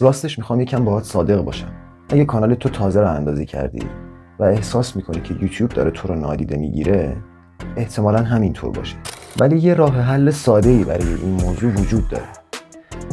راستش میخوام یکم باهات صادق باشم. اگه کانال تو تازه راه اندازی کردی و احساس میکنی که یوتیوب داره تو رو نادیده میگیره، احتمالاً همینطور باشه. ولی یه راه حل ساده‌ای برای این موضوع وجود داره.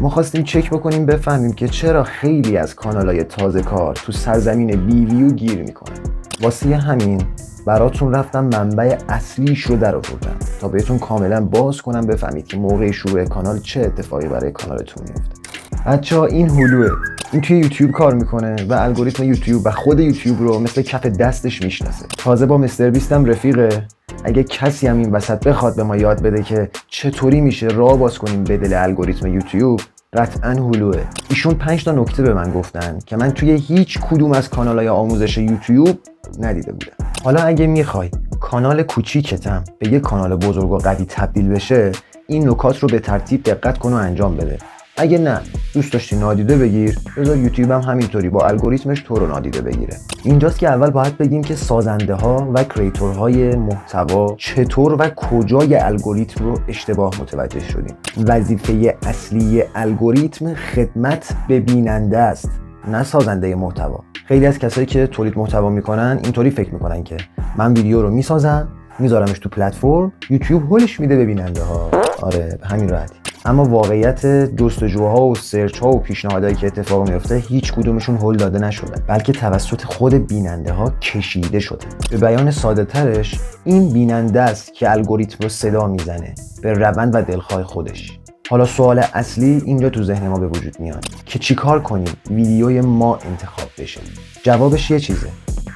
ما خواستیم چک بکنیم بفهمیم که چرا خیلی از کانالای تازه کار تو سرزمین بی ویو گیر میکنن. واسه همین براتون رفتم منبع اصلیش رو در آوردم تا بهتون کاملا باز کنم بفهمید که موقع شروع کانال چه اتفاقی برای کانالتون میفته. بچه‌ها این هلوه، این توی یوتیوب کار میکنه و الگوریتم یوتیوب و خود یوتیوب رو مثل کف دستش میشناسه. تازه با مستر بیستم رفیقه. اگه کسی هم این وسط بخواد به ما یاد بده که چطوری میشه راه باز کنیم به دل الگوریتم یوتیوب، قطعاً هلوه. ایشون 5 تا نکته به من گفتن که من توی هیچ کدوم از کانال‌های آموزش یوتیوب ندیده بودم. حالا اگه میخوای کانال کوچیکتم به یه کانال بزرگ و قوی تبدیل بشه، این نکات رو به ترتیب دقت کن و انجام بده. اگه نه دوست داشتی نادیده بگیر، بذار یوتیوب هم همینطوری با الگوریتمش تو رو نادیده بگیره. اینجاست که اول باید بگیم که سازنده ها و کریئتورهای محتوا چطور و کجای الگوریتم رو اشتباه متوجه شدیم. وظیفه اصلی الگوریتم خدمت به بیننده است، نه سازنده محتوا. خیلی از کسایی که تولید محتوا میکنن اینطوری فکر میکنن که من ویدیو رو میسازم میذارمش تو پلتفرم، یوتیوب هولش میده به بیننده ها. آره به همین راحتی. اما واقعیت جستجوها و سرچ ها و پیشنهادهایی که اتفاق میفته هیچ کدومشون هول داده نشدن، بلکه توسط خود بیننده ها کشیده شده. به بیان ساده ترش، این بیننده است که الگوریتم رو صدا میزنه به روند و دلخواه خودش. حالا سوال اصلی اینجا تو ذهن ما به وجود میاد که چیکار کنیم ویدیوی ما انتخاب بشه. جوابش یه چیزه: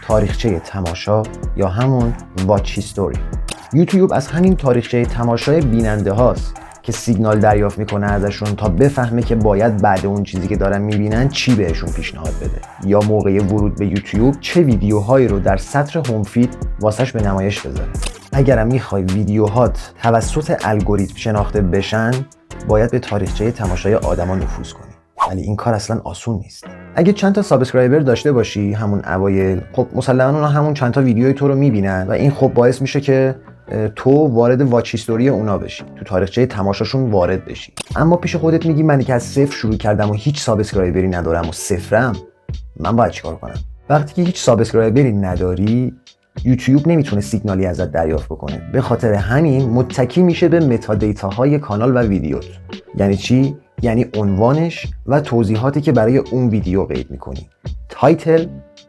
تاریخچه تماشا یا همون واچ هیستوری. یوتیوب از همین تاریخچه تماشای بیننده هاست که سیگنال دریافت میکنه ازشون تا بفهمه که باید بعد اون چیزی که دارن میبینن چی بهشون پیشنهاد بده، یا موقع ورود به یوتیوب چه ویدیوهایی رو در سطر هوم فید واسش به نمایش بذاره. اگرم میخوای ویدیوهات توسط الگوریتم شناخته بشن، باید به تاریخچه تماشای آدما نفوذ کنی. ولی این کار اصلا آسون نیست. اگه چند تا سابسکرایبر داشته باشی همون اوایل، خب مسلماً اونا همون چند تا ویدیوی تو رو میبینن و این خب باعث میشه که تو وارد واچ هیستوری اونا بشی، تو تاریخچه تماشاشون وارد بشی. اما پیش خودت میگی منی که از صفر شروع کردم و هیچ سابسکرایبری ندارم و صفرم، من باید چیکار کنم؟ وقتی که هیچ سابسکرایبری نداری، یوتیوب نمیتونه سیگنالی ازت دریافت بکنه. به خاطر همین متکی میشه به متا دیتاهای کانال و ویدیوت. یعنی چی؟ یعنی عنوانش و توضیحاتی که برای اون ویدیو قید میکنی. تایتل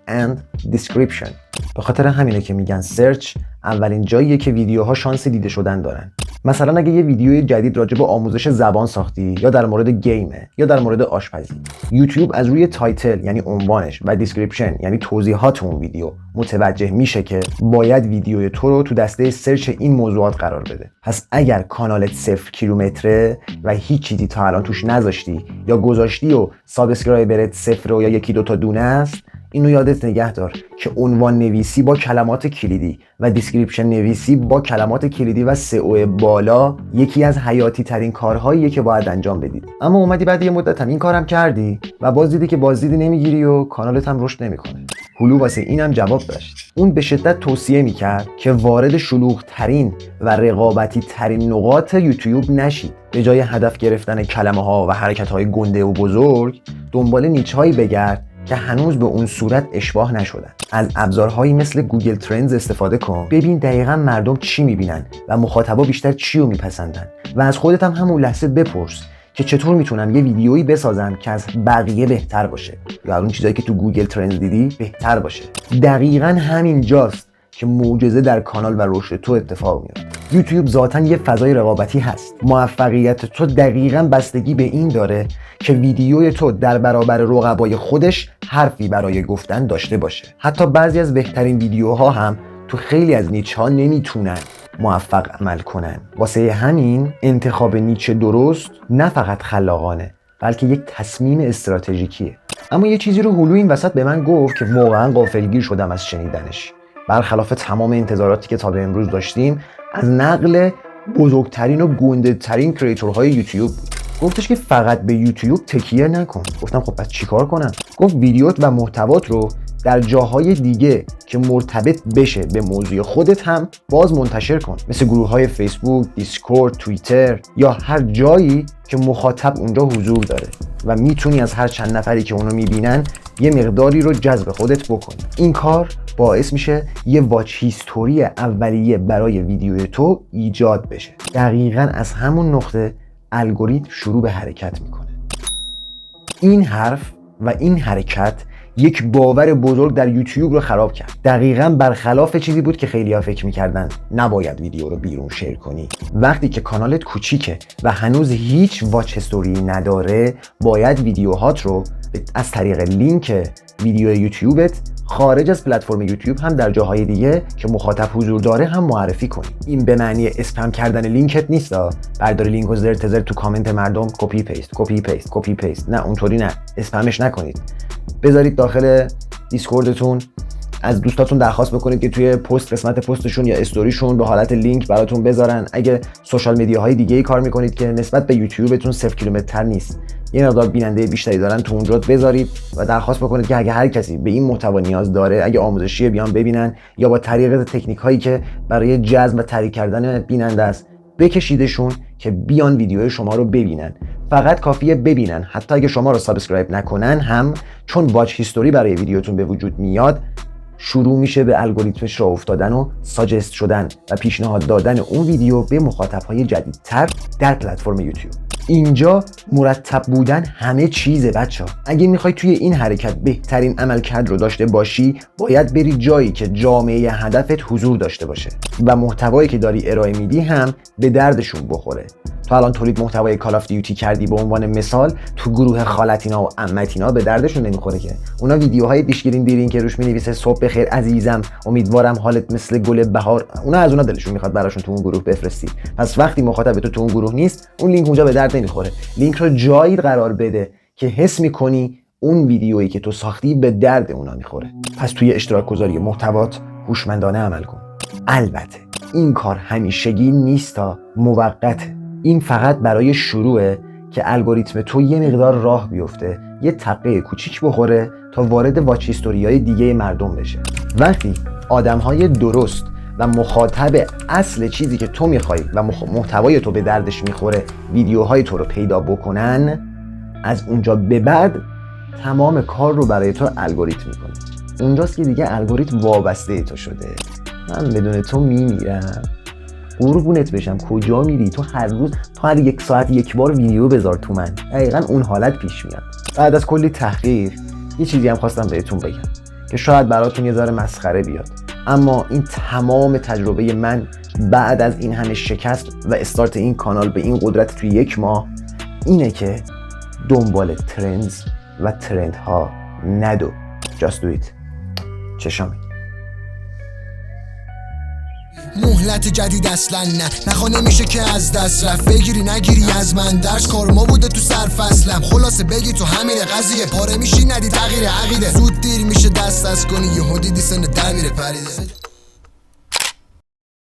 and description. به خاطر همینه که میگن سرچ اولین جاییه که ویدیوها شانس دیده شدن دارن. مثلا اگه یه ویدیوی جدید راجع به آموزش زبان ساختی، یا در مورد گیمه، یا در مورد آشپزی، یوتیوب از روی تایتل یعنی عنوانش و دیسکریپشن یعنی توضیحات اون ویدیو متوجه میشه که باید ویدیوی تو رو تو دسته سرچ این موضوعات قرار بده. پس اگر کانالت 0 کیلومتره و هیچ چیزی تا الان توش نذاشتی یا گذاشتی و سابسکرایبرت 0 یا 1-2 تا دونه است، اینو یادت نگه دار که عنوان نویسی با کلمات کلیدی و دیسکریپشن نویسی با کلمات کلیدی و سئو بالا یکی از حیاتی ترین کارهاییه که باید انجام بدید. اما اومدی بعد یه مدت هم این کارم کردی و باز دیدی که بازدیدی نمیگیری و کانالت هم رشد نمیکنه. هلو واسه اینم جواب داشت. اون به شدت توصیه میکرد که وارد شلوغ ترین و رقابتی ترین نقاط یوتیوب نشید. به جای هدف گرفتن کلمه ها و حرکت های گنده و بزرگ، دنبال نیچ هایی بگرد که هنوز به اون صورت اشباح نشدن. از ابزارهایی مثل گوگل ترندز استفاده کن، ببین دقیقاً مردم چی میبینن و مخاطبا بیشتر چی رو میپسندن و از خودت هم همون لحظه بپرس که چطور میتونم یه ویدیویی بسازم که از بقیه بهتر باشه یا اون چیزایی که تو گوگل ترندز دیدی بهتر باشه. دقیقاً همین جاست که معجزه در کانال و رشد تو اتفاق میفته. یوتیوب ذاتاً یه فضای رقابتی هست. موفقیت تو دقیقاً بستگی به این داره که ویدیوی تو در برابر رقبای خودش حرفی برای گفتن داشته باشه. حتی بعضی از بهترین ویدیوها هم تو خیلی از نیچ‌ها نمیتونن موفق عمل کنن. واسه همین انتخاب نیچ درست نه فقط خلاقانه، بلکه یک تصمیم استراتژیکیه. اما یه چیزی رو هلو این وسط به من گفت که واقعاً غافلگیر شدم از شنیدنش. برخلاف تمام انتظاراتی که تا به امروز داشتیم، از نقل بزرگترین و گنده‌ترین کریئتورهای یوتیوب بود. گفتش که فقط به یوتیوب تکیه نکن. گفتم خب پس چیکار کنم؟ گفت ویدیوت و محتوات رو در جاهای دیگه که مرتبط بشه به موضوع خودت هم باز منتشر کن، مثل گروه‌های فیسبوک، دیسکورد، توییتر یا هر جایی که مخاطب اونجا حضور داره و میتونی از هر چند نفری که اونو میبینن یه مقداری رو جذب خودت بکنی. این کار باعث میشه یه واچ هیستوری اولیه برای ویدیوی تو ایجاد بشه. دقیقاً از همون نقطه الگوریتم شروع به حرکت میکنه. این حرف و این حرکت یک باور بزرگ در یوتیوب رو خراب کرد. دقیقاً برخلاف چیزی بود که خیلی‌ها فکر می‌کردن نباید ویدیو رو بیرون شیر کنی. وقتی که کانالت کوچیکه و هنوز هیچ واچ هیستوری نداره، باید ویدیوهات رو از طریق لینک ویدیو یوتیوبت خارج از پلتفرم یوتیوب هم در جاهای دیگه که مخاطب حضور داره هم معرفی کنی. این به معنی اسپم کردن لینکت نیست. برداری لینک و زرت تو کامنت مردم کپی پیست. نه اونطوری نه. اسپمش نکنید. بذارید داخل دیسکوردتون، از دوستاتون درخواست بکنید که توی قسمت پستشون یا استوریشون به حالت لینک براتون بذارن. اگه سوشال میدیاهای دیگه‌ای کار میکنید که نسبت به یوتیوبتون 0 کیلومتر نیست، یه مقدار بیننده بیشتری دارن، تو اونجا بذارید و درخواست بکنید که اگه هر کسی به این محتوا نیاز داره، اگه آموزشی بیان ببینن یا با طریق تکنیک هایی که برای جذب و تحریک کردن بیننده است بکشیدشون که بیان ویدیو شما رو ببینن. فقط کافیه ببینن، حتی اگه شما رو سابسکرایب نکنن هم، چون واچ هیستوری برای ویدیوتون به وجود میاد، شروع میشه به الگوریتمش راه افتادن و ساجست شدن و پیشنهاد دادن اون ویدیو به مخاطب‌های جدیدتر در پلتفرم یوتیوب. اینجا مرتب بودن همه چیزه بچه‌ها. اگه میخوای توی این حرکت بهترین عملکرد رو داشته باشی، باید بری جایی که جامعه هدفت حضور داشته باشه و محتوایی که داری ارائه میدی هم به دردشون بخوره. تو الان تولید محتوای کال آف دیوتی کردی به عنوان مثال، تو گروه خالتینا و عمتینا به دردشون نمیخوره که. اونا ویدیوهای دیشگیرین دیرین که روش مینویسه صبح بخیر عزیزم، امیدوارم حالت مثل گل بهار، اونا از اونا دلشون میخواد براشون تو اون گروه بفرستی. پس وقتی مخاطب تو اون گروه نیست، اون لینک اونجا به درد نمیخوره. لینک رو جایی قرار بده که حس میکنی اون ویدیویی که تو ساختی به درد اونا میخوره. پس توی اشتراک گذاری محتوات هوشمندانه عمل کن. البته این کار همیشگی نیست، تا موقته. این فقط برای شروعه که الگوریتم تو یه مقدار راه بیفته، یه تقه کوچیک بخوره تا وارد واچ هیستوریای دیگه مردم بشه. وقتی آدم‌های درست و مخاطب اصل چیزی که تو میخوای و محتوای تو به دردش میخوره ویدیوهای تو رو پیدا بکنن، از اونجا به بعد تمام کار رو برای تو الگوریتم میکنه. اونجاست که دیگه الگوریتم وابسته تو شده. من بدون تو میمیرم، قربونت بشم، کجا میری؟ تو هر 1 ساعت یک بار ویدیو بذار تو من. دقیقاً اون حالت پیش میاد. بعد از کلی تحقیق یه چیزی هم خواستم بهتون بگم که شاید براتون یه ذره مسخره بیاد، اما این تمام تجربه من بعد از این همه شکست و استارت این کانال به این قدرت توی 1 ماه اینه که دنبال ترندز و ترندها ندو. Just do it. چشامی. مهلت جدید اصلا نخوا نمیشه که از دست رفت. بگیری نگیری از من درس، کارما بوده تو سر فصلم. خلاصه بگی تو همین قضیه پاره میشی ندی تغییر عقیده. زود دیر میشه دست از کنی، یهو دیدی سن در میره پریده.